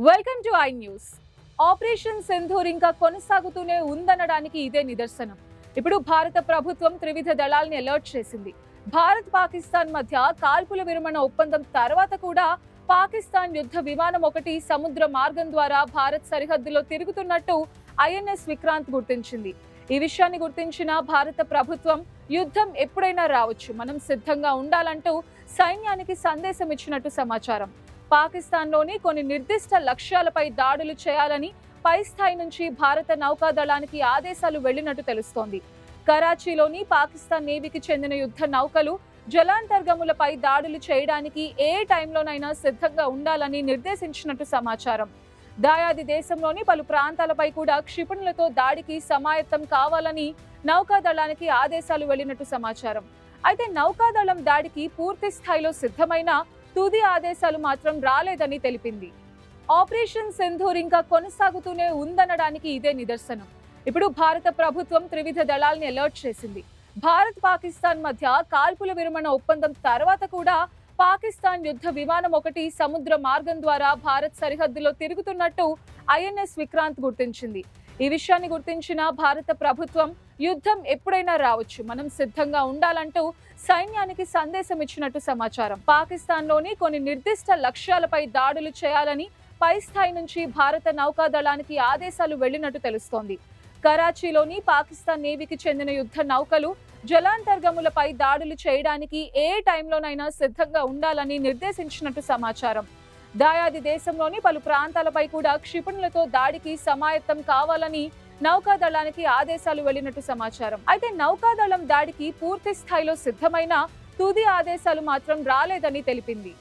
Welcome to I news. Operation Sindoor ఇంకా కొనసాగుతూనే ఉందనడానికి ఇదే నిదర్శనం. ఇప్పుడు భారత ప్రభుత్వం త్రివిధ దళాల్ని అలర్ట్ చేసింది. భారత్ పాకిస్తాన్ మధ్య కాల్పుల విరమణ ఒప్పందం తర్వాత కూడా పాకిస్తాన్ యుద్ధ విమానం ఒకటి సముద్ర మార్గం ద్వారా భారత్ సరిహద్దులో తిరుగుతున్నట్టు ఐఎన్ఎస్ విక్రాంత్ గుర్తించింది. ఈ విషయాన్ని గుర్తించిన భారత ప్రభుత్వం యుద్ధం ఎప్పుడైనా రావచ్చు, మనం సిద్ధంగా ఉండాలంటూ సైన్యానికి సందేశం ఇచ్చినట్టు సమాచారం. పాకిస్తాన్లోని కొన్ని నిర్దిష్ట లక్ష్యాలపై దాడులు చేయాలని పై స్థాయి నుంచి భారత నౌకాదళానికి ఆదేశాలు వెళ్లినట్టు తెలుస్తోంది. కరాచీలోని పాకిస్తాన్ నేవీకి చెందిన యుద్ధ నౌకలు జలాంతర్గములపై దాడులు చేయడానికి ఏ టైంలోనైనా సిద్ధంగా ఉండాలని నిర్దేశించినట్టు సమాచారం. దాయాది దేశంలోని పలు ప్రాంతాలపై కూడా క్షిపణులతో దాడికి సమాయత్తం కావాలని నౌకాదళానికి ఆదేశాలు వెళ్లినట్టు సమాచారం. అయితే నౌకాదళం దాడికి పూర్తి స్థాయిలో సిద్ధమైన తుది ఆదేశాలు మాత్రం రాలేదని తెలిపింది. ఆపరేషన్ సింధూర్ ఇంకా కొనసాగుతూనే ఉందనడానికి ఇదే నిదర్శనం. ఇప్పుడు భారత ప్రభుత్వం త్రివిధ దళాల్ని అలర్ట్ చేసింది. భారత్ పాకిస్తాన్ మధ్య కాల్పుల విరమణ ఒప్పందం తర్వాత కూడా పాకిస్తాన్ యుద్ధ విమానం ఒకటి సముద్ర మార్గం ద్వారా భారత్ సరిహద్దులో తిరుగుతున్నట్టు ఐఎన్ఎస్ విక్రాంత్ గుర్తించింది. ఈ విషయాన్ని గుర్తించిన భారత ప్రభుత్వం యుద్ధం ఎప్పుడైనా రావచ్చు, మనం సిద్ధంగా ఉండాలంటూ సైన్యానికి సందేశం ఇచ్చినట్టు సమాచారం. పాకిస్తాన్లోని కొన్ని నిర్దిష్ట లక్ష్యాలపై దాడులు చేయాలని పై స్థాయి నుంచి భారత నౌకాదళానికి ఆదేశాలు వెళ్లినట్టు తెలుస్తోంది. కరాచీలోని పాకిస్తాన్ నేవీకి చెందిన యుద్ధ నౌకలు జలాంతర్గములపై దాడులు చేయడానికి ఏ టైంలోనైనా సిద్ధంగా ఉండాలని నిర్దేశించినట్టు సమాచారం. దాయాది దేశంలోని పలు ప్రాంతాలపై కూడా క్షిపణులతో దాడికి సమాయత్తం కావాలని నౌకాదళానికి ఆదేశాలు వెళ్లినట్టు సమాచారం. అయితే నౌకాదళం దాడికి పూర్తి స్థాయిలో సిద్ధమైన తుది ఆదేశాలు మాత్రం రాలేదని తెలిపింది.